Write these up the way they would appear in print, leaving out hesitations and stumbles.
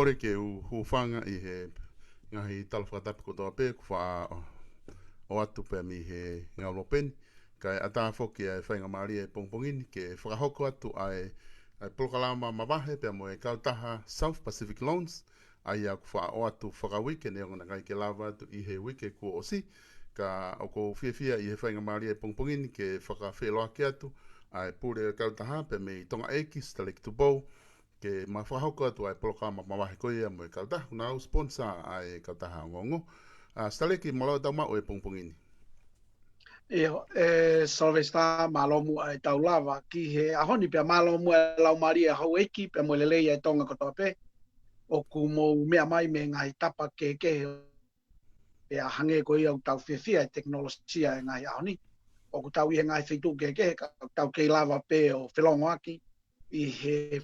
kore ke u whanga I he ngahi talawhakatapi ko toa pē, ku wha o atu pē mi he ngā lopeni, kai ata whoki e whainga maari e pongpongini, ke whakahoko atu ai polokalama mawahe pē mo e kautaha South Pacific Loans, ai a ku wha o atu whakawike ne ngana kai ke lava atu I he wike ku osi, ka o ko fia I he whainga maari e pongpongini, ke whakawhelo ake atu, ai pure kautaha pē me tonga eki, stale ki tupou, ke mawhahoko atu ai polokama mawahe koia mo e kautaha, kuna au sponsor ai kautaha ngongo. Stale ki malau tau mao e pongpongini. Solvesta malomu ai tau lava ki he ahoni pia malomu e lau maria hau eki pia mo lelei ai tonga kotoa pe o ku mo mea mai me ngai tapa ke e a hange ko ia tau whiawhia e teknolosia e ngai ahoni o ku tau I ngai whitu ke tau ke lava pe o whelongo aki I he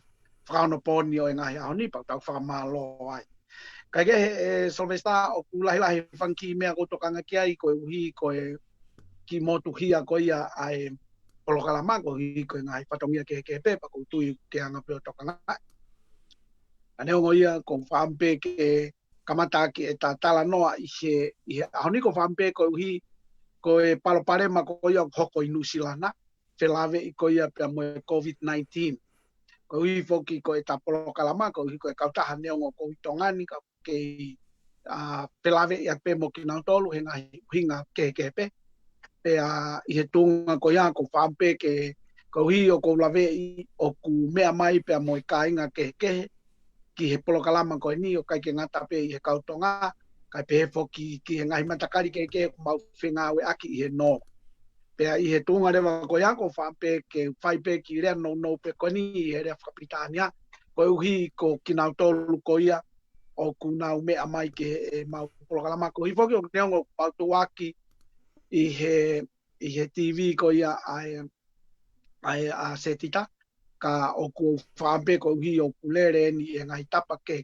whanoponi o e ngai ahoni pa tau whamalo ai. Kai ke Solvesta o ku lahi whanki mea kotokanga ki ai ko e uhi ko e ki motu hia ko ia ai polokalama ko I ko ngai patongia ke pe pa ko tui ke anga pe tokanga. Ane o ia ko whampe ke kamata ki e tala noa I he ahoni ko whampe ko uhi ko e paloparema ko ia hoko I Nusilana whelave I ko ia pe mo COVID-19. Ko uhi foki ko e ta polokalama ko uhi ko e kautaha neongo ko I tongani ka ke whelave ia pe mo ki nautolu he ngai hinga ke pe. Pe I he tunga ko ia ko whampe ke ko hi o ko lawe I o ku mea mai pe mo I kainga ke ki he polokalama ko ni o kai ke ngata pe I he kautonga kai pe he foki ki he ngai matakari ke mau whenga we aki I he no. Pe I he tunga rewa ko ia ko whampe ke whaipe ki rea no pe ko ni I he rea whakapitania ko uhi ko kinau tolu ko ia o ku nau mea mai ke mau polokalama ko hi foki o neongo pautu waki I he TV ko ia ai a setita ka o ku whampe ko hi o kulere ni e ngai tapa ke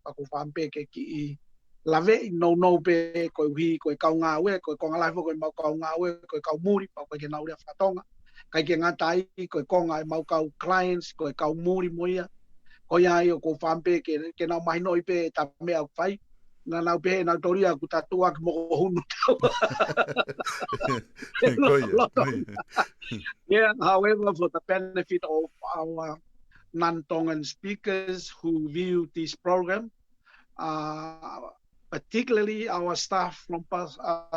pa ku whampe ke ki I lave I no pe ko hi ko kaunga we ko konga lai ko mau kaunga we ko kau muri pa ko ke nau rea whatonga kai ke ngatai ko konga mau kau clients ko kau muri moia ko ia I o ku whampe ke nau mai noi pe ta mea whai na nau pe na toria ku tatua ki moko hunu Yeah, however, for the benefit of our non-Tongan speakers who view this program, particularly our staff from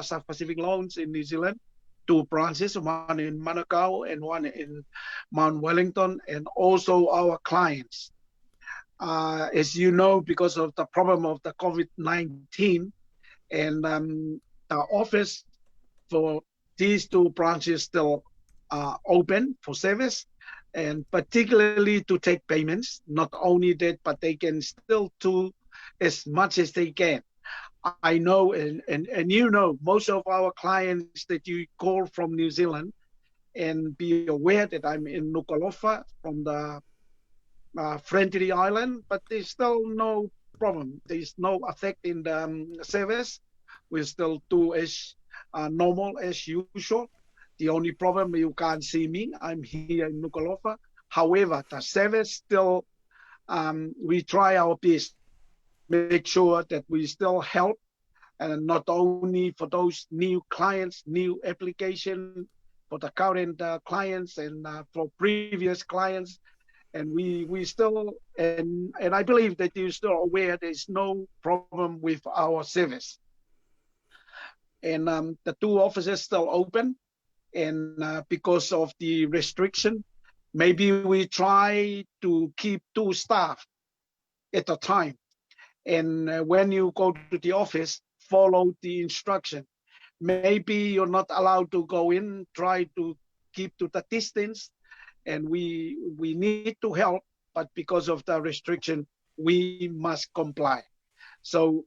South Pacific Loans in New Zealand, 2 branches, one in Manukau and one in Mount Wellington, and also our clients. As you know, because of the problem of the COVID-19, and the office for these 2 branches still open for service, and particularly to take payments. Not only that, but they can still do as much as they can. I know, and you know, most of our clients that you call from New Zealand, and be aware that I'm in Nuku'alofa from the Friendly Island, but there's still no problem. There's no effect in the service. We still do as normal as usual. The only problem, you can't see me. I'm here in Nuku'alofa. However, the service still, we try our best, make sure that we still help, and not only for those new clients, new application, for the current clients and for previous clients. And we still, and I believe that you're still aware there's no problem with our service. And the 2 offices still open, and because of the restriction, maybe we try to keep 2 staff at a time. And when you go to the office, follow the instruction. Maybe you're not allowed to go in, try to keep to the distance, and we need to help, but because of the restriction, we must comply. So,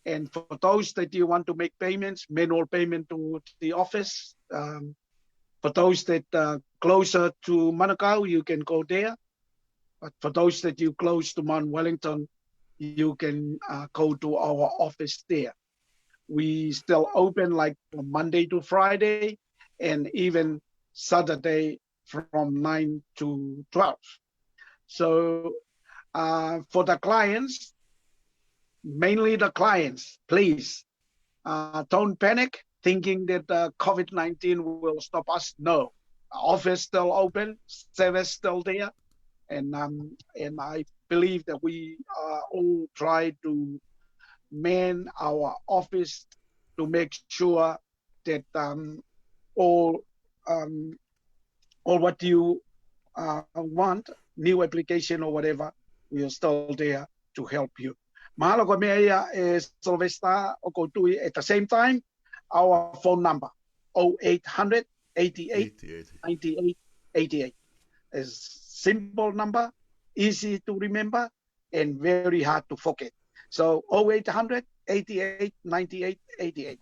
and for those that you want to make payments, manual payment to the office, for those that closer to Manukau, you can go there. But for those that you close to Mount Wellington, you can go to our office there. We still open like from Monday to Friday, and even Saturday from 9 to 12. So for the clients, mainly the clients, please don't panic thinking that COVID-19 will stop us. No, office still open, service still there, and I believe that we all try to man our office to make sure that all um, all what you want, new application or whatever, we are still there to help you. Mahalo ko mea ia Sylvester o koutui at the same time, our phone number 0800 88 88. 98 88 is simple number, easy to remember, and very hard to forget. So 0800 88 98 88.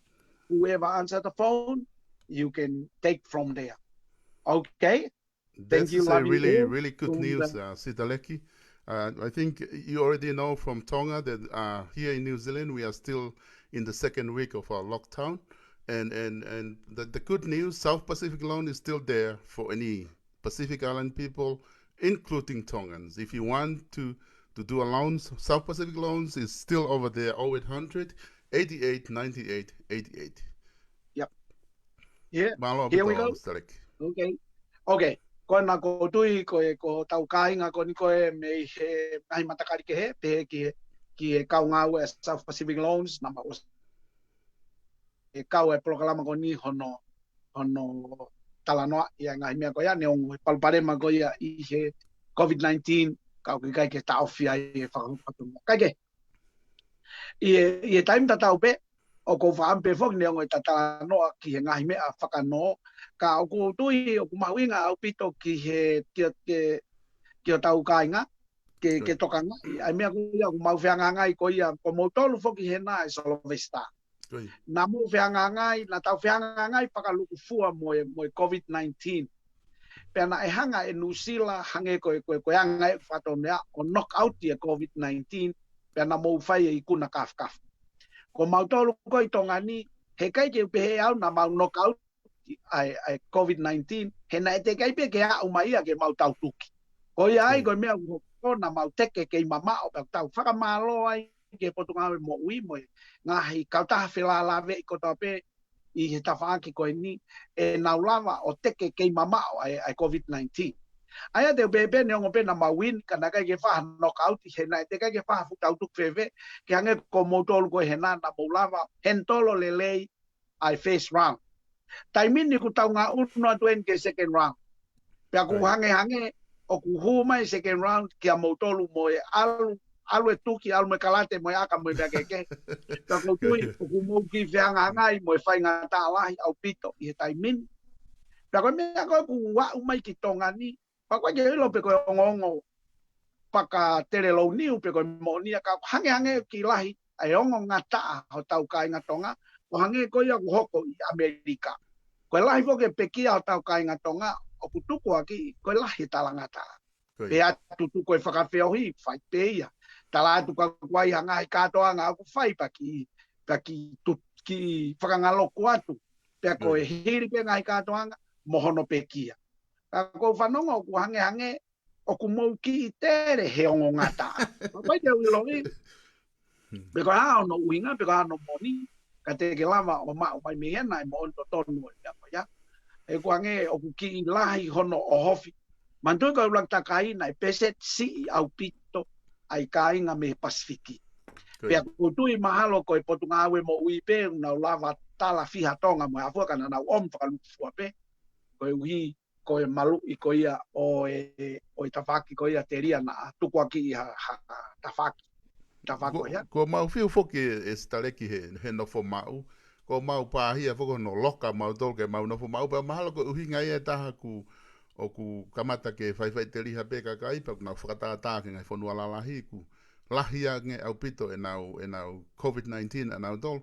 Whoever answer the phone, you can take from there. Okay. Thank This you, is a love you really, all. really good And, news, Sitaleki. I think you already know from Tonga that here in New Zealand we are still in the second week of our lockdown, and the good news, South Pacific loan is still there for any Pacific Island people, including Tongans. If you want to do a loan, South Pacific loans is still over there, 0800 88 98 88. Yep. Yeah. Malo Here we bito, go. Sitaleki. Okay. Okay. Ko na ko tui ko tau kainga ko ni ko me he mai matakari ke he pe ki e kau ngau e South Pacific Loans number was e kau e programa ko ni hono talanoa ia ngai mea ko ia ne ongo palpare ma ko ia I he COVID-19 kau ki kai ke tau fia e whakapatu. Kai ke I e time ta tau pe o ko whaampe fok ne ongo ta talanoa ki he ngai mea whakano ka o ko tui o ku mahuinga au pito ki he ki o tau kainga ke tokanga ai mea ko ia ku mau whianga ngai ko ia ko mo tolu foki he na e Sylvester na mo whianga ngai na tau whianga ngai pakaluku fua mo COVID-19 pena e hanga e nusila hange ko anga e whatonea o knock out e COVID-19 pena mo whai e kuna kaf ko mau tolu ko I tongani he kai ke pehe au na mau knock out ai COVID-19 he na te kai pe ke au mai ke mau tau tuki ko ia ai ko mea ko na mau teke ke mama o tau whakamalo ai ke potunga mo ui mo ngahi kau taha whila lawe ko tape I he tawhaaki ko ni e naulawa o teke ke mama o ai COVID-19 ai te bebe ne ongo pe na mawin kana kai ke wha knock out he na te kai ke wha fu tau tuk feve ke hange ko motol ko he na maulawa hentolo lelei ai face round taimini ku tau ngā uno atuen ke second round. Pea ku hange o ku huma second round ki a mautolu mo e alu e tuki alu me kalate mo e aka mo e pea keke. Pea ku tui o ku mou ki whianga ngai mo e whai ngā tā alahi au pito I he taimini. Pea koe mea koe ku wa umai ki tonga ni. Pa koe ke ilo pe koe ongo paka tere lau niu pe koe mo ni a ka hange ki lahi ai ongo ngā taa ho tau kai ngā tonga. O hange koe ia ku hoko I Amerika. Koe lahi foke pekia o tau kai ngā tonga, o kutuku aki, koe lahi talangata. Pe atu tu koe whakawheohi, whai peia. Tala atu ka kuai hanga I katoa ngā aku whai pa ki whakangaloku atu. Pea koe hiri pe ngā I katoa ngā, mohono pekia. Ka koe whanonga o ku hange, o ku mou ki I tere he ongo ngata. Koe te uiloi, pe koe hao no uinga, pe koe hao no moni, ka te ke lava o mai mehena I mo onto tonu ya. E kua nge o ku ki lahi hono o hofi. Mantui ka ulang takai na peset si au pito ai kai ngā me Pasifiki. Pea kutui mahalo ko potunga awe mo uipe na lava tala fiha tonga mo afua kana na om whakaluku fua pe. Ko uhi ko e malu I ko ia o tawhaki ko ia teria na tukua ki I tawhaki. Ko mau fiu foki e Sitaleki he nofo mau. Ko mau pāhia foko no loka mau tolke mau nofo mau. Pa mahalo ko uhi ngai e taha o ku kamata ke whaiwhai te riha peka ka ipa. Ku nau whakatātā ke ngai whanua lalahi ku. Lahia nge au pito e nau COVID-19 e nau tol.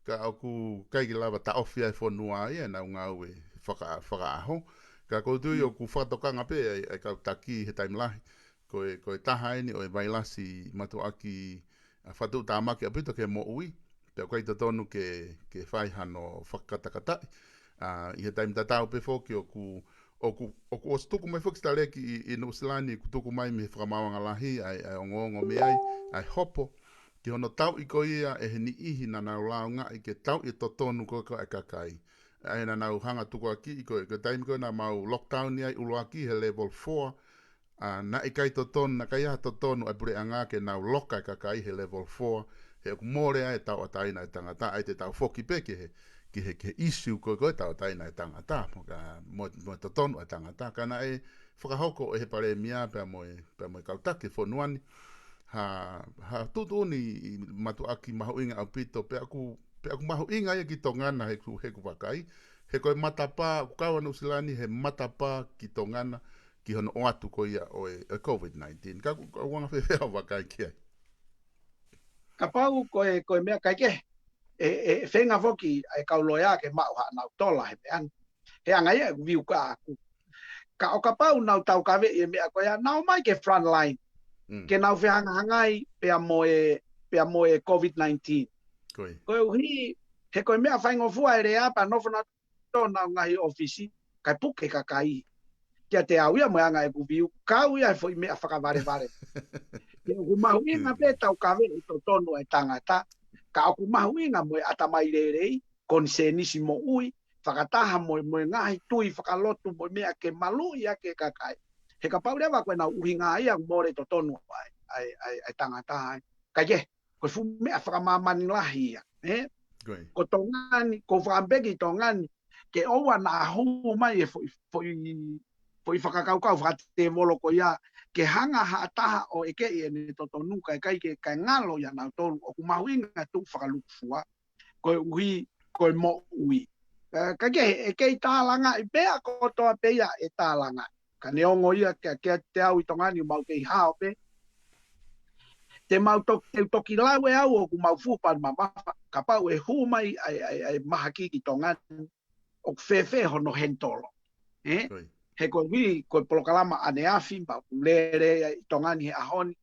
Ka au ku kaiki lava ta ofia e whanua ia e nau ngau e whakaaho. Ka koutui o ku whakatokanga pe e kau taki he taim lahi. Ko e taha eni o e vailasi matu aki whatu tāmaki a pito ke mo ui. Pea koe ta tonu ke whai hano whakatakatai. I he taim tatau pe whoki o ku o stuku mai whoki Sitaleki I Nusilani ku tuku mai me whakamawanga lahi ai ongo me ai hopo ki hono tau i ko ia e he ni ihi na nau launga i ke tau i to tonu ko e kakai. Ai na nau hanga tuko aki i ko e ke taimi ko na mau lockdown ni ai ulo aki he level 4. Na i kai to tonu, na kai ha to tonu ai pure anga ke nau loka e kakai he level 4. He ku more ai tau ataina e tangata ai te tau foki peke he. Ki he issue ko tau ataina e tangata. Mo to tonu e tangata. Kana e whakahoko e he pare mia pe mo kautake whonuani. Ha tutu ni matu aki mahu inga au pito pe aku mahu inga ia ki tongana he ku wakai he koe matapa ku kawa no silani he matapa ki tongana ki hono o atu ko ia o COVID-19 ka wanga fe wakai ki ai Ka pau koe mea kai ke whenga foki ai kauloia ke mau ha nau tola he mean he anga ia viu ka o ka pau nau tau kawe e mea koe nau mai ke front line ke nau whianga hangai pea moe COVID-19. Koe uhi, he koe mea whaingo fua e rea pa nofuna tōna ngahi ofisi, kai puke ka kai. Kia te auia moe anga e kuviu, ka uia e fo i mea whakavare. Ke oku mahu inga pe tau kawe i tō tonu e tangata, ka oku mahu inga moe atamai rei, konsenisi mo ui, whakataha moe ngahi tui whakalotu moe mea ke malu ia ke kakai. He ka pau rewa koe nau uhinga ia more to tonu ai tangata ai. Ka ye, koe fu mea whakamamani lahi ia. Ko tongani, ko whakambegi tongani, ke oua na hongu mai e foi whakakaukau whakate molo ko ia, ke hanga haataha o eke i ene to tonu kai kai ngalo ia nau tonu, o kumahuinga tu whakalukufua, koe uhi, koe mo ui. Ka ye, eke i tālanga, i bea kotoa pea e tālanga. Ka neongo ia ke te au i tongani mau ke i hao pe. Te mau toki lau e au o ku mau fupan mamafa. Ka pau e hu mai ai mahaki ki tongani o whewhe hono hentolo. He koe wi, koe polokalama ane afi, mau lere i tongani he ahoni.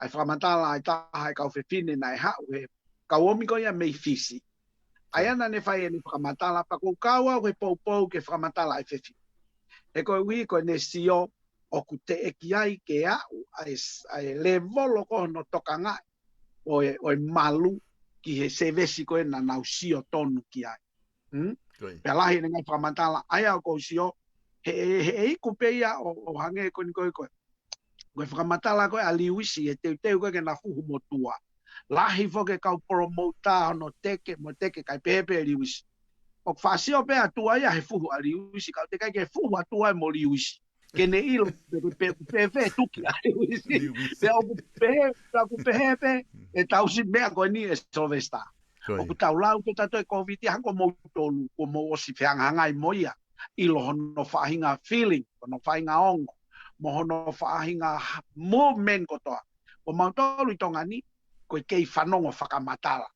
Ai whakamantala ai taha ai kau whewhine na e hau he. Kau omi ko ia mei fisi. Ai ana ne whai e ni whakamantala pa kou kaua he pou ke whakamantala ai whewhine. E koe ui koe ne sio o ku te eki ai ke au ai le volo ko no toka ngai o malu ki he sevesi koe na nau sio tonu ki ai. Pea lahi ne ngai whakamantala ai au kou sio he iku peia o hange koe ni koe. Koe whakamantala koe a liwisi e teu koe ke na fuhu motua. Lahi foke kau promota no teke mo teke kai pepe liwisi. O whaasio pea tua ia he fuhu a liwisi, kau te kai ke fuhu a tua e mo liwisi. Ke ne ilo pepe tuki a liwisi. Pea o ku pehepe e tausi mea koe ni e sovesta. O ku tau lau ke tato e COVID hanko mou tolu, ko mou osi whianghangai moia. Ilo hono whaahinga feeling, hono whainga ongo, mo hono whaahinga movement kotoa. O mautolu i tonga ni, koe kei whanongo whakamatala.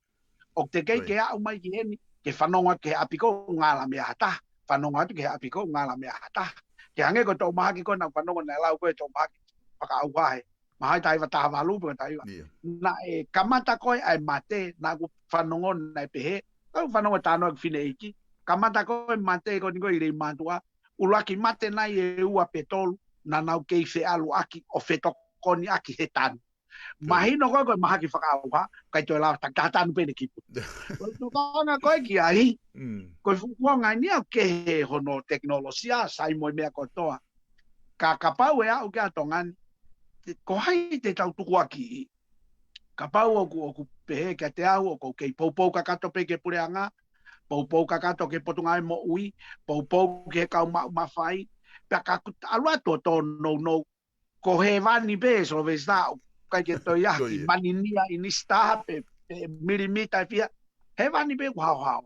O te kei ke au mai ki heni, ke whanonga ke apiko ngala mea hata, whanonga atu ke apiko ngala mea hata. Ke hange ko tau mahaki ko na whanonga na lau koe tau mahaki whaka au wahe. Mahai taiwa taha walupu ka taiwa. Na e kamata koe ai mate, na ku whanonga na e pehe, kau whanonga tānoa ki whine iki, kamata koe mate ko ni koe i rei mātua, ulaki mate nai e ua petolu, na nau kei whe alu aki, o whetoko ni aki he tanu. Mahino koe mahaki whakauha, kai toi lau takatanu pene kipu. Koe kanga koe ki ai, koe fukuanga ni au ke he hono teknolosia, sai moi mea kotoa. Ka kapau e au ke atongani, ko hai te tau tuku aki. Kapau oku pehe ke te au, oku kei poupou kakato pe ke pureanga, poupou kakato ke potunga e mo ui, poupou ke kau mawhai, pia kaku alua to no, ko he vani pe so vesta kai ke to yaki maninia inista pe milimita fia he vani pe hau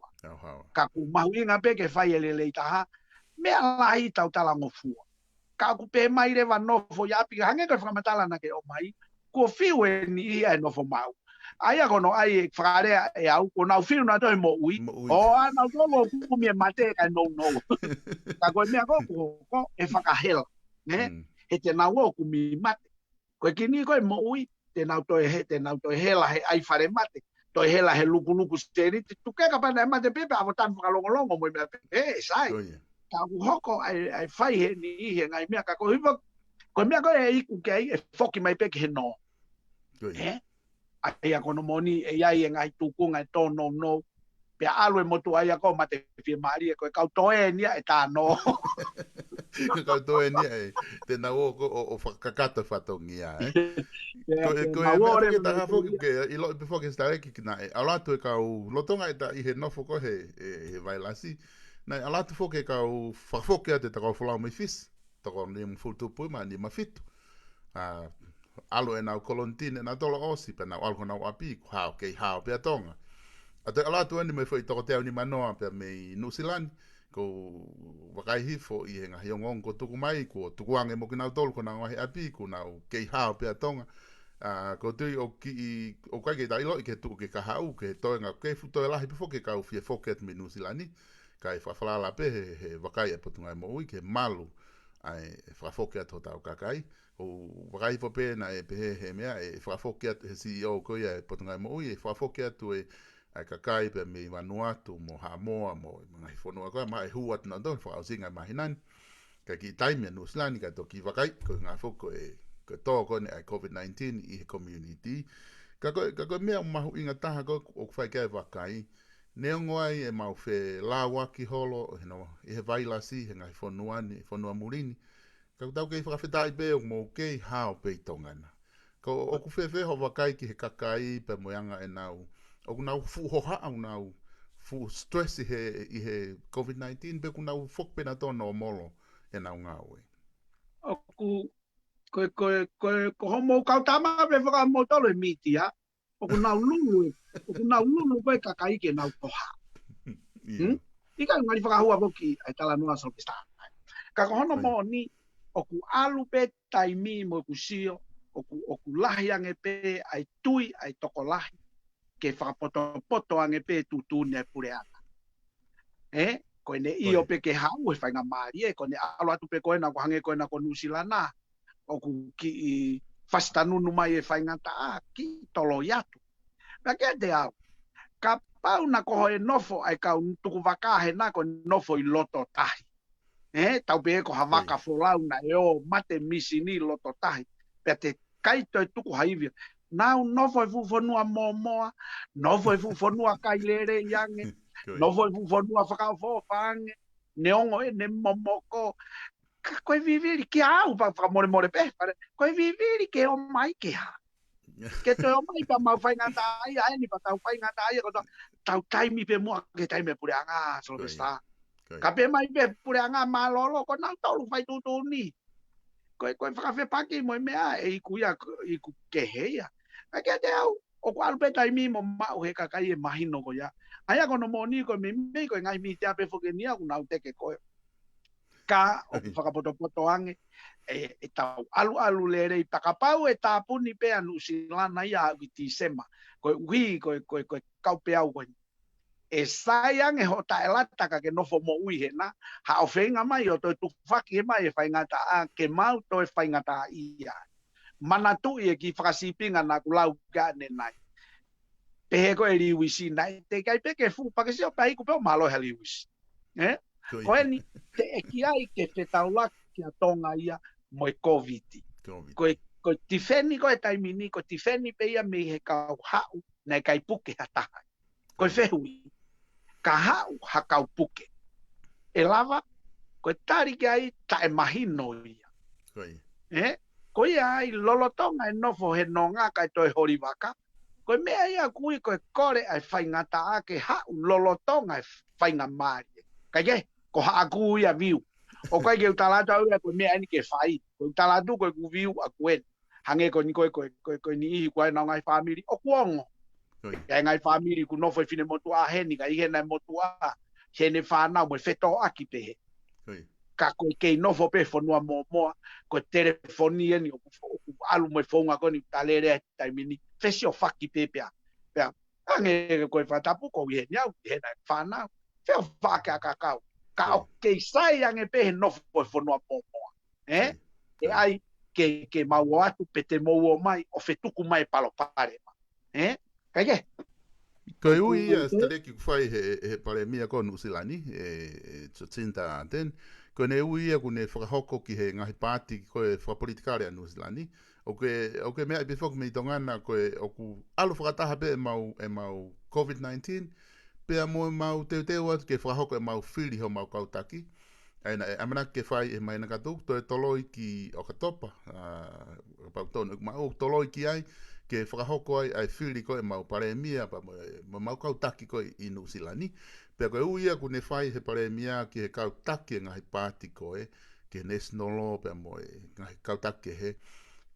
ka ku mahuinga pe ke fai ele taha me lai tau tala ngofua ka ku pe mai re vano fo ya pi hange ko famatala na ke o mai ko fiu ni ia no fo mau ai agono ai fare e au ko na fiu na to mo ui o ana to ku mi mate ka no ka ko me ko e fakahel ne e te na wo ku mi mate ko kini ko mo ui te nau to he la he ai fare mate to he la he luku steri tu ke ka pa na mate pepe a botan ka longo mo me sai ka ku hoko ai fai he ni he ngai me ka ko hipo ko me ko e ku ke e foki mai pe ke no ai a kono moni e ai e ngai tukunga e tono no pe alo e motu ai a ko mate fi mari e ko ka to e ni e ta no Ka kau ni ai te na o whakakata whatongia ai. Ko ma e mea wore whoke me ta tu hawhoki ke i lo i whoke stare ki na e alatu e kau lotonga e ta i he nofo ko he vailasi. Nei alatu whoke kau whawhoke a te takau whalau mai fis. Tako ni mfutupu ma ni mafitu. Alo e nau kolontine na tolo osi pe nau alko nau api ko hao kei hao pia tonga. A te alatu eni me whai toko teo ni manoa pe me Nusilani. Ko wakai hifo i he ngahi ongong ko tuku mai ko tuku ange mo ki nau tolo ko nau ahi api ko nau kei hao pia tonga. Ko tui o ki o kai ke tai lo ke tu ke ka hau ke toenga ke futo lahi befo ke ka fie foket me Nusilani kai fa fala pe he wakai e potunga mo ui ke malu ai fa foket ho tau kakai o wakai fo pe na e pe he mea e fa foket he CEO ko ia e potunga mo ui e fa foket tu e ai kakai pe me Vanuatu mo Hamoa mo ngai fono ko ma e huat na don fa singa mahinan ka ki taimi Nusilani ka to ki wakai ko nga foko e ko to ko ne COVID-19 i community ka ko mea mahu inga taha ko o fai kai wakai ne ngoi e mau fe lawa ki holo no i he vailasi he ngai fonuani fonua murini ka tau ke whakawhetai pe o mo ke hao pe tongana ko o ku fe ho wakai ki he kakai pe moyanga e nau o ku nau fu ho ha au nau fu stress i he COVID-19 pe ku nau fok pe na tono molo e nau ngawe ku ko homo ka tama be whaka mo tolo e miti ha o ku nau lulu pe kakai ke nau koha ika ngari whaka hua boki ai tala noa so pista ka hono mo ni o ku alu pe taimi mo ku sio o ku lahi ange pe ai tui ai toko lahi ke whakapoto ange pe tutu ne pureana ko ne i o pe ke hau e whainga maari ko ne alo atu pe koe na ko hange koe na ko nusilana o ku ki i fastanunu mai e whainga taa ki tolo iatu. Pea ke te au, ka pau na ko e nofo ai kau tuku wakahe na ko nofo i loto tahi. Tau pe ko hawaka folau na e o mate misi ni loto tahi. Pea te kaito e tuku haivia. Nau nofo e fufonua momoa, nofo e fufonua kailere iange, nofo e fufonua whakafofange, neongo e ne momoko, koe viviri ki au pa more pe koe viviri ke o mai ke ha ke te o mai pa mau fai ngata ai ai ni pa tau fai ngata ai ko tau taimi pe mo ke taimi pure anga so sta ka pe mai pe pure anga malolo ko nang tau fai tu ni koe fa fe pa ki mo mea e ku ya i ku ke he ya ke te au o ko alpe taimi mo ma o he ka kai e mahino ko ya ai ko no mo ni ko me ko ngai mi te pe fo ke ni aku na te ke ko ka o whakapoto ange e tau alu lere i takapau e tāpuni pe anu silana ia i tisema koe ui koe kaupe au koe e sayang e hota e lata ka ke nofo mo ui he na ha o whenga mai o toi tuwhaki he mai e whaingata a ke mau toi whaingata ia mana tu i e ki whakasipinga na kulau ka ne nai pehe koe riwisi nai te kai peke fu pakesi o pahi kupe o malo he riwisi koe ni te eki ai ke te taula ki a tonga ia mo e COVID. Koe tifeni koe taimini, koe tifeni pe ia me he kau hau na kai puke hataha. Koe whehui, ka hau ha kau puke. E lava, koe tarike ai ta e mahino ia. Koe ai lolotonga e nofo he nonga kai toi hori waka. Koe mea ia kui koe kore ai whaingata ake hau lolotonga e whainga maari. Kai ke? Ko haaku ia viu. O kai ke utalata ua koe mea ni ke whai. Ko utalatu koe ku viu a kuen. Hange ko ni koe ni ihi koe na ngai family. O kuongo. Kai ngai family ku nofo i fine motu a heni. Ka ihe nai motu a hene whanau mo feto aki pehe. Ka koe kei nofo pe fonua moa. Koe telefoni eni. O alu mo i whaunga koe ni talere e taimini. Fesi o whaki pepea. Pea. Hange koe whatapu ko i heni au. Ihe nai whanau. Feo whake a kakau. Ka o ke sai ange pe no fo no pomo e ai ke mau atu pete mo mai o fetuku mai palo pare ka ke ko ui stare ki fai he pare mia ko Nusilani e tsinta ten ko ne ui ko ne whakahoko ki he ngahi pāti ko e whapolitikare a Nusilani o ke mea i pefok me i tongana koe o ku alo whakataha pe e mau COVID-19 pea mo mau teo atu ke whakahoko e mau whiri ho mau kautaki. Aina e amana ke whai e mai na katuk to e toloi ki o katopa. Pautonu ma o toloi ki ai ke whakahoko ai whiri ko e mau paremia pa mo mau kautaki ko i Nusilani. Pea koe uia ku ne whai he paremia ki he kautaki e ngahi pāti ko e ke national law pea mo e ngahi kautaki he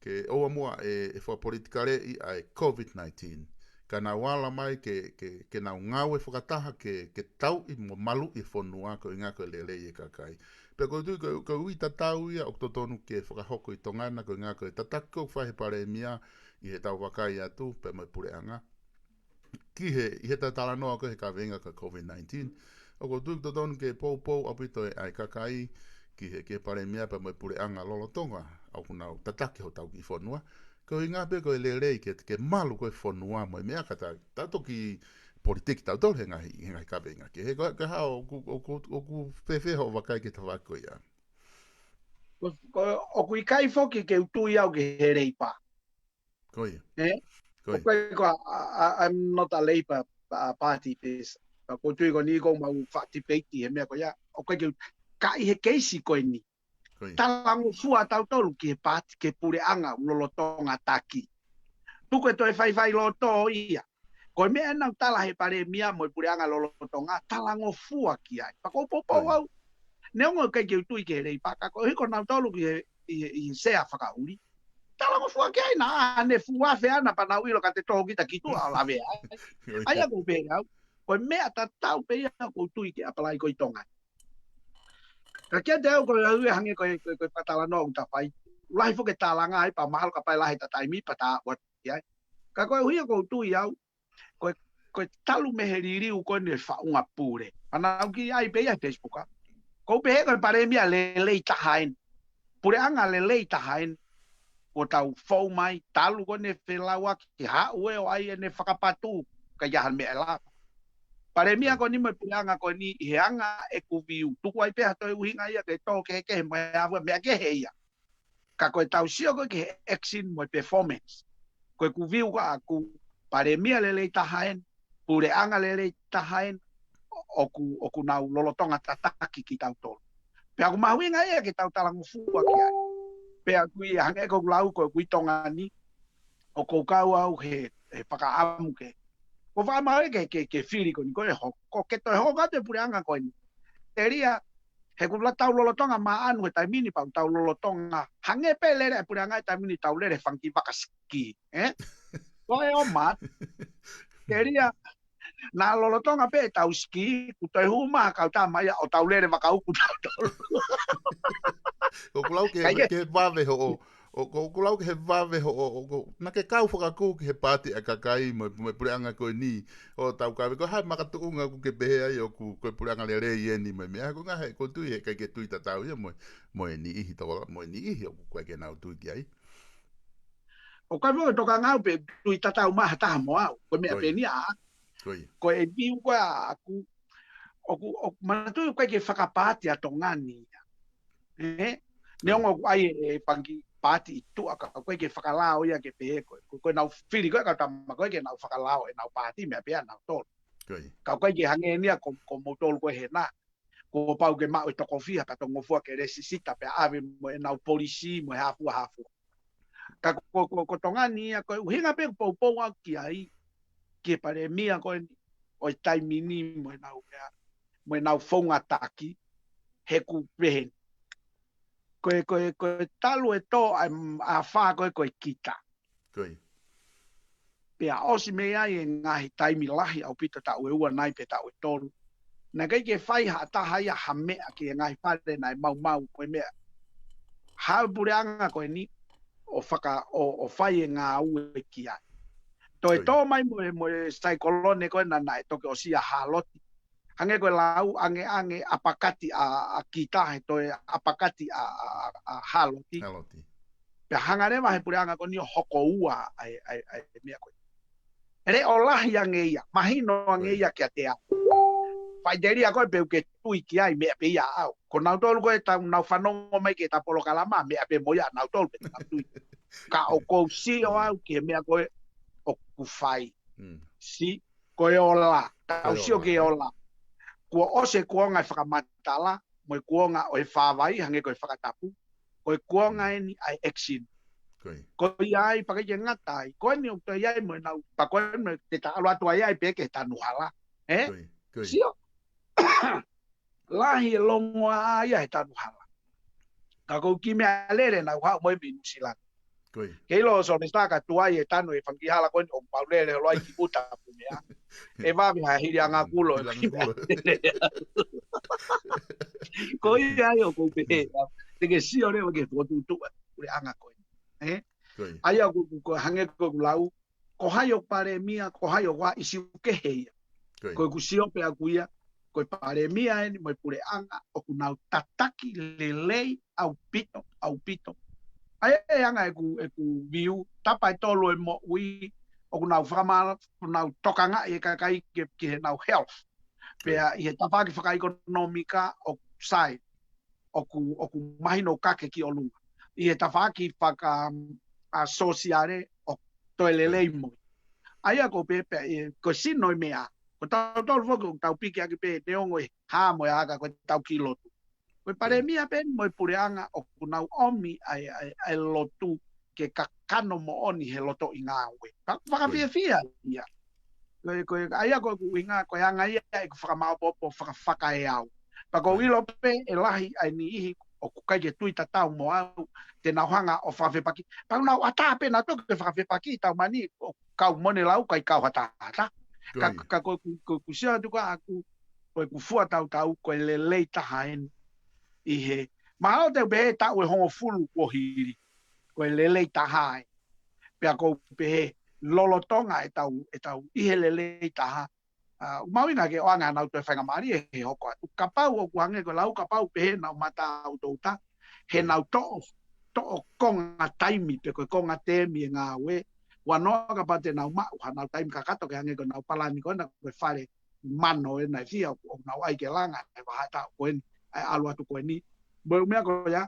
ke oa mua e whapolitika re i ai COVID-19. Ka nā wala mai ke nā ngau e whakataha ke tau i mo malu i whonua ko i ngā koe lele i e kakai. Pea koe tui ko ui tatau ia o totonu ke whakahoko i tongana ko i ngā koe tatako whahe pare mia i he tau wakai atu pe mai pureanga. Ki i he tatala noa ko he ka venga ka COVID-19. O ko tui totonu ke pou apito e ai kakai ki he ke pare mia pe mai pureanga lolotonga au kunau tatake ho tau ki whonua. Ko i ngā pe ko e lerei ke malu ko e whonua mo i mea kata tato ki politiki tau tau he ngai ka venga ke he ka hao o ku whewhe ho wakai ke tawako ia. O kui kai foki ke utui au ke he reipa. Koia. O kai ko I'm not a Labour party person. Ko tui ko ni ko mau whatipeiti he mea ko ia. O kai ke kai he keisi ko ni. Talango fua tau tolu ki he pāti ke pureanga lolotonga taki. Tuko e toi whai loto ia. Ko mea nau tala he pare mia mo pureanga lolotonga talango fua ki ai. Pako popo au. Neongo kai ke utui ke rei paka. Ko hiko nau tolu ki i sea whakauri. Talango fua ki ai na ane fua wheana pa nau ilo ka te toho kita kitu au lawe ai. Ai ako pe au. Ko mea ta tau pe ia ko utui ke apalai ko i tonga. Ka kia te au ko hui hange ko patala no uta pai. Lahi fo ke talanga ai pa mahal ka pai lahi ta taimi pa ta wat ia. Ka ko hui ko tui au ko talu me heriri u ko ne fa unga pure. Ana ki ai pe ia Facebook. Ko pe ko pare mia le ta hain. Pure anga le ta hain. Ko tau fo mai talu ko ne felawa ki ha ue o ai ne fakapatu ka jahan me la. Pare mia ko ni mo puanga ko ni heanga e ku viu. Tu ai pe to uhinga ia ke to ke mo ava me ke heia. Ka ko tau sio ko ke action mo performance. Ko ku viu ka ku pare mia le ta haen, pure anga le ta haen o ku nau lolotonga tataki ki tau tol. Pe aku mahuinga ia ke tau talangu fua ki ai. Pe aku ia hange ko lau ko ku tonga ni o ko kau au he pakaamu ke. Ko wha mai ke whiri ko ni ko e ho. Ko ke to e ho te pure anga ko ni. Teria he ku tau lolotonga ma anu he tai mini pau tau lolotonga. Hange pe lere pure anga tai mini tau lere funky bakaski. Ko e o mat. Teria na lolotonga pe tau ski ku to e huma ka ta mai o tau lere makau ku tau. Ko kulau ke vave ho o kulau ke vave ho na ke kau whakaku ki he pāti a kakai mo pureanga ko ni o tau kawe ko hai makatuunga ku ke behe ai o ku pureanga le rei eni mo mea ko ngahe ko tui he kai ke tui tatau ia mo ni ihi tola mo ni ihi o ku koe ke nau tui ki ai. O kai mo toka ngau pe tui tatau maha taha mo au ko mea pe ni a. Ko e viu ko aku o manatu ko ke whakapāti a tongani. Neongo ai e pangi pati tu aka ko ke whakalao ia ke pe ko nau whiri ko ka tama ko ke nau whakalao e nau pati me pe nau tol. Ka ko ke hange nia ko motol ko he na ko pau ke mau to kofia ka to ngofua ke resisita pe ave mo e nau polisi mo hafu. Ka ko tongani ko hinga pe po ki ai ke pare mia ko o tai mini mo nau fonga taki he ku pe ko talu e to a fa ko kita. Pe a osi me ai e ngahi taimi lahi au pita ta ua nai pe ta o tolu. Na kai ke fai ha ta hai a hame a ke ngahi pare nai mau ko me. Ha bureanga ko ni o faka o fai e ngā ue ki ai. To e to mai mo stai kolone ko na nai to ke o sia haloti. Hange ko lau ange apakati a kita he to apakati a haloti. Pe hangare ma he pureanga ko ni hoko ua ai mea ko. Ere olahi ange ia, mahino ange ia ke te a. Fai deri ko pe ke tui ki ai mea pe ia au. Ko nau tolu ko e nau whanongo mai ke ta polo kalama mea pe moia nau tolu pe nau tui. Ka o ko si o au ki mea koe o ku fai. Mm. Si koe ola. Tau Koe si o ola, ke eh? ola. Kua ose kuonga e whakamatala, mo kuonga o e whawai, hange koe whakatapu, koe kuonga e ni ai action. Koe. Ko iai pa ke ngatai ko ni o te iai mo na pa ko me te ta lo atu iai pe ke tanu hala Koe. Koe. sio lahi longo ai ai tanu hala ka ko ki me alere na wa mo mi sila Koe. ke lo so me sta ka tu ai tanu e fangi hala ko o pa le lo ai ki puta pu me e va mi ha hiri anga kulo Hilanga kulo. ko iai o ko pe te ke sio le ke fotu tu le anga ko Koe. ai ko hange ko lau ko hayo pare mia ko hayo wa isi ke hei Koe. ko kusio pe akuia ko pare mia ni mo pure anga o kunau tataki lelei au pito ai anga e ku viu tapa tolo e mo ui o kunau fama kunau tokanga e ka kai ke nau health pe i he tapa ki whaka ekonomika o sai o ku mahino kake ki o lunga i he tapa ki whaka asociare o toelelei mo aia ko pepe ko sino mea ko tau fogo tau piki aki pe te ongo ha mo aga ko tau kilo ko pare mia ben mo pureanga o kunau omi ai lotu ke kakano mo oni he loto inga we pa fia ia ko aia ko inga ko anga ia ko fa ma popo fa e au pa ko wilo pe e lahi ai ni ihi o ku kai ke tuita tau mo au te na hanga o fa fe paki pa na ata pe na to ke fa fe paki tau mani kau mone lau kai kau hata ka ko sia tu ka aku ko ku fua tau ko le le ta haen i he ma o te be ta o ho fulu ko hiri ko le le ta hae pe ko pe lolo tonga e tau i he le le ta ha mawina ke oanga na to fa mari e ho ko ka pau o kuange ko lau ka pau pe na mata auto ta he na to konga taimi pe ko konga te mi nga we wanoa ka pate na uma na taimi ka kato ke ange ko na pala ni ko na ko fare mano e na fia o na ai ke langa e ba ta ko en ai alu atu ko ni bo me ko ya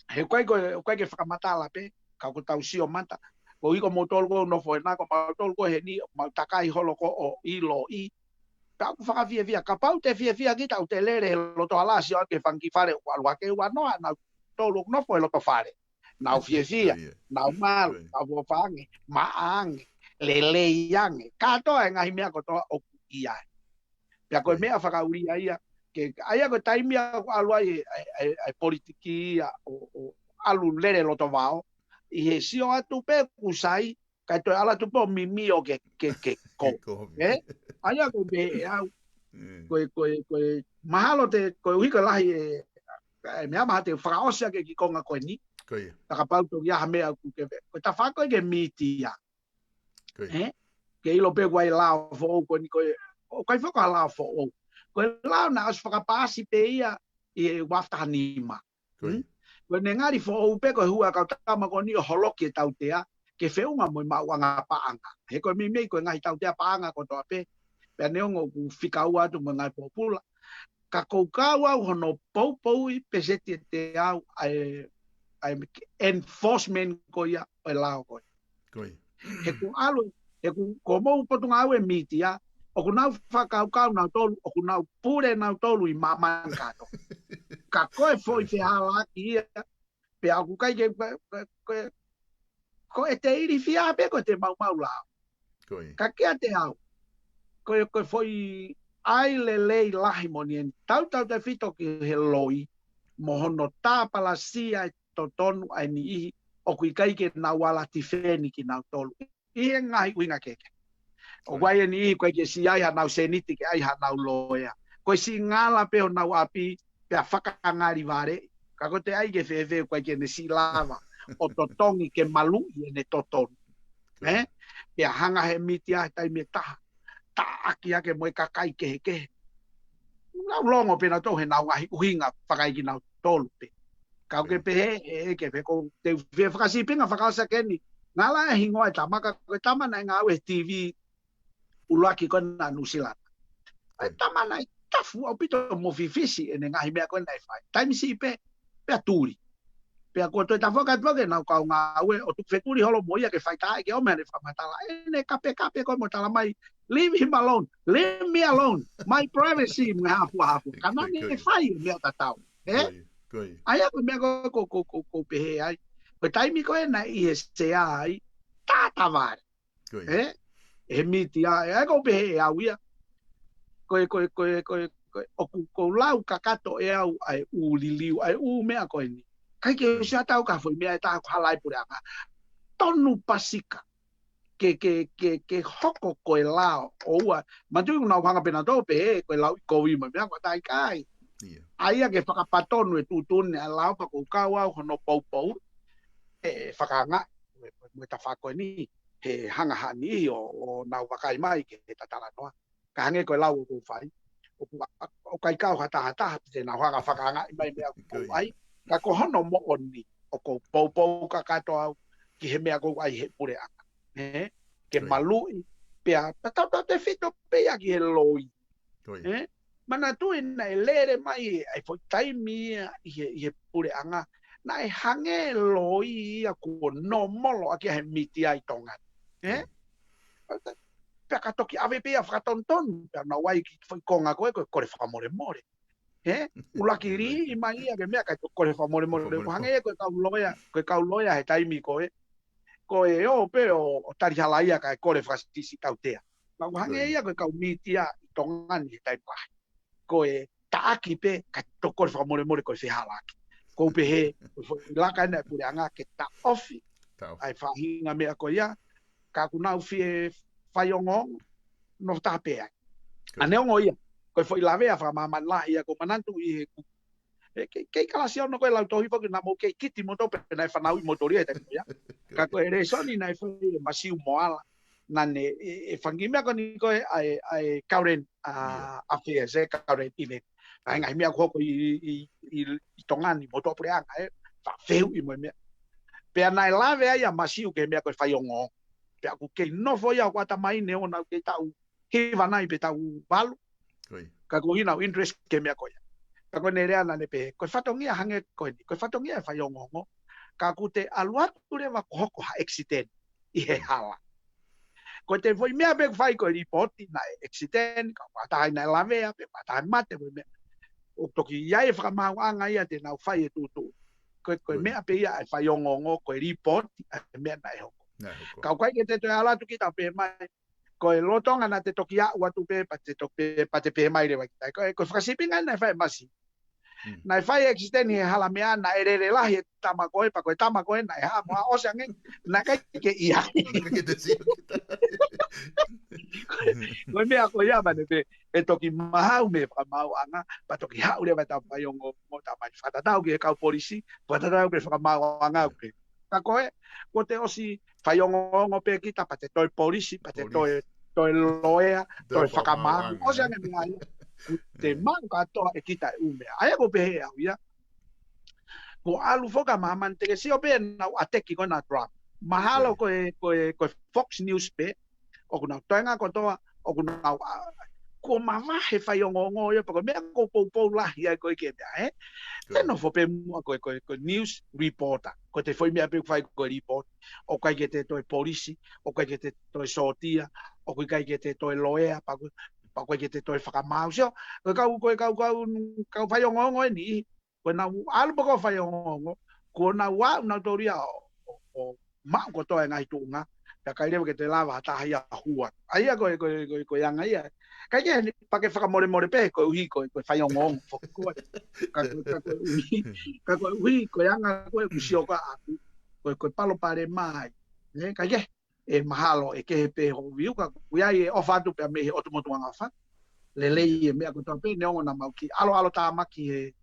he ko ke whakamata la pe ka ko tau si o mata ko i ko motol ko no fo na ko motol ko he ni ma takai holo ko o i lo i ka ko whaka fia ka pau te fia ki tau te lere lo to ala si o ke fangi fare o alu ke wanoa na tolo no fo lo to fare na fia na mal a vo fange maange le yange ka to e ngai mea ko to o ia ya ko mea whaka uri ia ke aia ko taimi alu ai politiki o alu lere lo to vao i he sio atu pe kusai ka to ala tu po mimi o ke ko aia ko be au ko mahalo te ko ui ko lahi mea maha te whakaosia ke ki konga koe ni taka pau to ia mea ku ke ko ta whako ke miti ia ke ilo pe guai lao fo ko ni ko o kai whaka lao fo o ko lao na as whakapasi pe ia i wafta hanima ko ne ngari fo o pe ko hua ka tama ko ni holoki tau tea ke feunga mo mauanga paanga he ko mi mei ko ngai tau tea paanga ko to pe pe neongo ku fikau atu mo ngai popula ka koukaua hono pou i pesete te au ai enforcement ko ia o lao ko he ku alu he ku komo potunga au e mitia o ku nau whakau nau tolu o ku nau pure nau tolu i mamankato ka koe foi te hala ki ia pe aku kai ke ko e te iri fia pe ko te mau lao ka kia te au ko foi ai le lei lahi monien tau te fito ki he loi mo hono tāpala sia to tonu ai ni ihi o kui kai ke na wala tifeni ki nau tolu i he ngai uinga keke o guai ni ihi koe ke si ai ha nau seniti ke ai ha nau loea koe si ngala pe o nau api pe a whakangari vare ka ko te ai ke fefe koe ke ne si lava o to tongi ke malu i ne to tonu pe a hanga he miti ai tai me taha ta aki ake mo kakai ke na longo pe na to he na ngahi uhinga whakai ki na tolu pe ka ke pe he ke pe ko te ve whakasi pinga whakasa ke ni ngala e hingoa tamaka ko tamana nga we TV ulaki ko na nusila ai tamana tafu o pito mo fifisi e ngahi me ko na fai time si pe aturi Pea ko to ta foka na ka nga we o tu fekuri holo moia ke fai tai ke o me fa mata la ene kape ko mo tala mai leave him alone, leave me alone, my privacy nga hafu kana ni fai me ta tau aya ko me ko pe ai ko tai mi ko na I se ai ta var e mi ti ai ko pe ai ko lau kakato e au ai u liliu ai u mea ko ni kai ke sa tau ka foi mea ta ko halai pura ka tonu pasika ke hoko ko e lao o ua matu na hanga pena to pe ko lau ko wi ma mea ko tai kai aia ke whakapatonu e tūtune a lau pa ko kawa hono pou e whakanga mo ta whako ni he hanga hani o nau wakai mai ke tatala noa ka hange ko lau ko whai o kai kau hata te na hanga whakanga mai mea ko ai ka ko hono mo oni o ko pou ka katoa ki he mea ko ai he pure anga ke malui pea tatau te fito pea ki he loi mana tu ina lere mai ai foi taimi I pure anga na e hange loi a ko no molo aki he miti ai tonga pe ka toki ave pe a fratonton pe na wai ki foi konga ko le fa more ula kiri mai a ke me ka ko le fa more ko hange ko ka loya he taimi ko o pe o tari halaia ka ko le frastisi tautea ma hange ia ko ka miti a tonga ni tai pa ko taaki pe ka toko fa more ko se halaki ko pe he la ka na pure anga ke ta ofi ai fa hinga me ko ya ka ku na fi fayongo no ta pe ane ngo ia ko foi la vea fa mama la ia ko manantu I ke kala sia no ko la to hipo que na mo ke kiti moto pe na fa na motoria ta ya ka ko ere soni na fa masiu moala nane fangi me ko ni ko ai current affairs current event ai ngai me ko I tongani moto preanga fa feu I mo me pe na lave ai masiu ke me ko fa yongo pe ku ke no foi a kwata mai ne ona ke tau ke vanai pe tau balu ka ko ina interest ke me ko ya ka ko ne rea na ne pe ko fatongia hange ko ni ko fatongia fa yongo ka ku te alua tu le va ko ha accident I he hala ko te foi mea pe fai ko report na accident ka pata na lave pe pata mate me o toki ia fra mau anga ia te na fai tu ko mea pe ia fai ongo ko report me na ho ka ko ke te ala tu kita pe mai ko lotonga na te toki a wa tu pe pa te pe mai le wa ko frasipinga na fai masi na fai accident he hala mea na ere la he tama ko pa ko tama ko na ha mo o sa nge na ka ke ia ko mea ko ia mane pe e toki mahau me pa mau anga pa toki ha ule ba ta pa yongo mo ta mai fata tau ke ka polisi pa ta tau ke fa mau anga ke ka ko te osi fa yongo ngo pe kita pa te toi polisi pa te toi loea toi fa ma o sa nge mai te manka to e kita ume ai ko pe au ia ko alu foka maman te si o pe na ateki ko na drop mahalo ko Fox News pe o kuna toenga ko toa o kuna ko mama he fai ngo yo porque me ko po la ia ko ke te no fo pe ko news reporter ko te foi me pe fai ko report o kai ke te to police o kai ke te to sotia o kai ke te to loea pa ko ke te to fa mau so ka fai ngo ni ko na albo ko fai ngo ko na wa na toria o ma ko to ngai tu nga ka kai le ke te lava ta ia hua ai ko yang ai ka ke pa ke fa more pe ko hi ko fai ngo ka ko wi ko yang ko usio ka ko palo pare mai ka ke e mahalo e ke pe ho viu ka ya e ofatu pe me o tomo anga fa le lei me ko to pe ne ona mau ki alo ta maki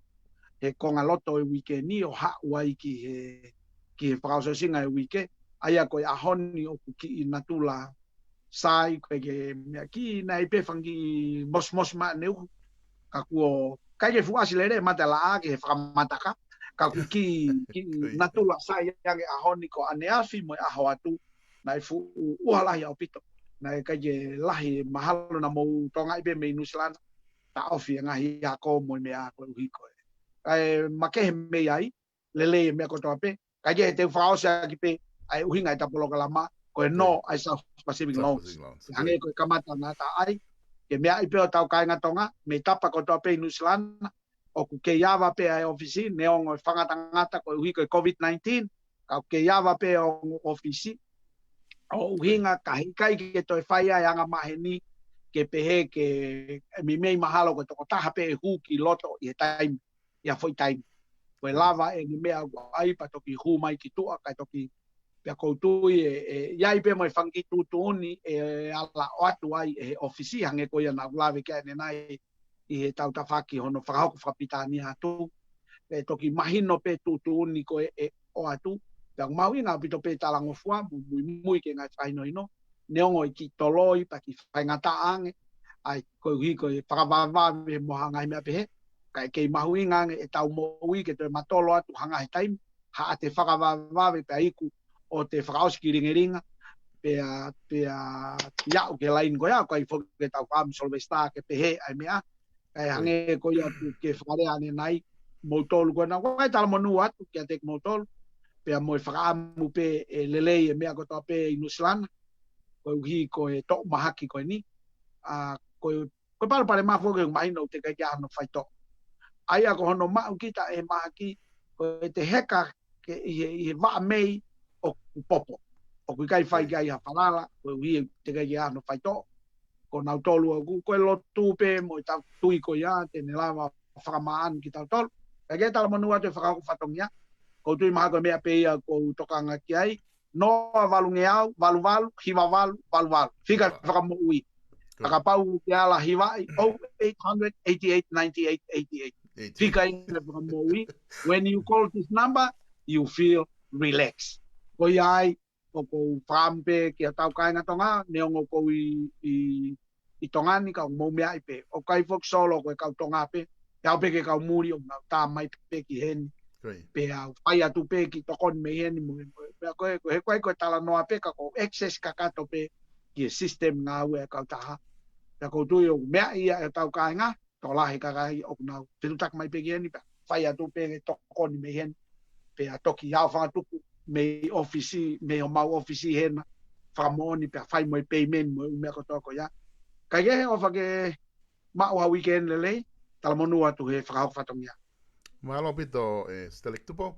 e konga loto e weekend ni o ha wai ki processing ai weekend aia ko a honi o ki natula sai ko ke me ki na ipe fangi mos ma neu ka ku ka ke fu asilere mata la ke fa mata ka ku ki natula sai yang a honi ko ane afi mo a hawatu na fu uala ya opito na ka je lahi mahalo na mo tonga ipe me nuslan ta ofi nga hi ko mo me a ko hi ko ai make me ai lele me ko to pe ka je te fa o sa ki pe ai uhinga ta polo kalama ko no ai South Pacific South Loans Pacific Loans. hange ko kamata na ta ai ke mea i pe o tau kai ngatonga me tapa ko to pe New Zealand o ku ke yava pe ai ofisi ne o whangata ngata ko hui ko COVID-19 ka ke yava pe o ofisi o uhinga ka hikai ke toi whai ai anga maheni ke pehe ke mi mei mahalo ko toko taha pe hu ki loto i he taimi ia foi taimi ko lava e ni mea ai pa toki hu mai ki tua kai toki pe koutui iai pe mai whangi tūtūni ala o atu ai e ofisi hange ko ia na ulawe kia ne nai i he tau tawhaki hono whakahoko whapitani atu pe toki mahino pe tūtūni ko o atu pe mau inga pito pe talango fua mui ke ngai whaino ino neongo i ki toloi pa ki whaingata ange ai ko hi ko whakawawame moha ngai mea pehe kai kei mahu inga e tau mo ui ke toi matolo atu hanga he taimi ha te whakawawame pe aiku o te whakaoski ringeringa pea iau ke lain ko ia kai fo ke tau kam solvesta ke pehe ai mea kai hange ko ia tu ke whare ane nai motol ko na wai tala monu atu ke tek motol pea mo whakaamu pe lelei e mea ko to pe i New Zealand ko hi ko e to mahaki ko ni ko pale mafo ke mai no te kai ya no fai to ai ko hono ma kita e mahaki ko te heka ke i va mei o popo o ku kai fai kai ha palala ko wi te kai ya no fai to ko na tolu ko lo tu pe mo ta tui ko ya te ne lava whakamaan ki tau tol ka ke tala manua te whakako whatongia ko tui maha ko mea pe ia ko tokanga ki ai no valu ngeau valu hiva valu fika whakamo ui akapau ki ala hiva 0800 88 98 88 fika ina whakamo ui when you call this number you feel relaxed ko iai o ko whampe ki a tau kainga tonga neongo ko i tongani ka mo mea i pe o kai fok solo ko ka tonga pe ya pe ke ka muri o na ta mai pe ki hen pe a fai atu pe ki tokon me hen mo pe ko he ko tala no pe ka ko access ka ka to pe ki system nga we ka ta ya ko tu yo mea i tau kainga to la he ka kai o na te tak mai pe ki hen fai atu pe tokon me hen pe a toki ya fa tu me ofisi me o mau ofisi hen famoni pe fai mo payment mo me ko to ko ya ka ge o fa ke ma wa weekend le tal monu atu he fa fa tongia malo pito stelek tupo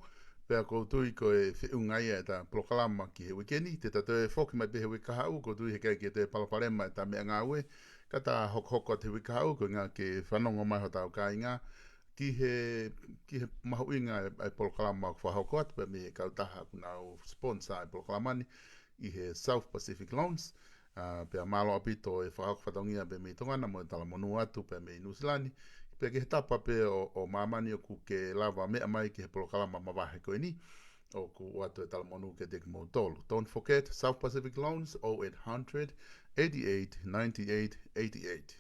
pe ko tu ko e ungai eta proklama ki he weekend te ta te foki mai pe he wika u ko tu he ke te palparema ta me nga we kata hok te wika u ko nga ke fanongo mai hota ka inga ki he mahu inga ai proklama ko hoko at pe me ka ta ha na sponsor ai proklamani i he South Pacific Loans pe malo apito e whakako whatongia pe me tongana mo tala monu atu pe me New Zealand pe ke tapa pe o mamani o ku ke lava mea mai ke he polokalama mawahe koe ni o ku atu e tala monu ke tek mo tolu. Don't forget South Pacific Loans 0800 88 98 88.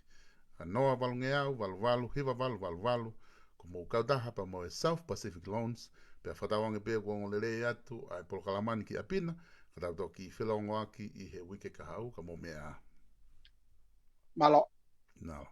Noa valungeau, valu, hiva valu, ko mo kautaha pa mo e South Pacific Loans pe a whatawange pe kuongo lele atu ai polokalamani ki apina katau ki whilaongo aki i he wike kahau ka mo mea. malo Nala.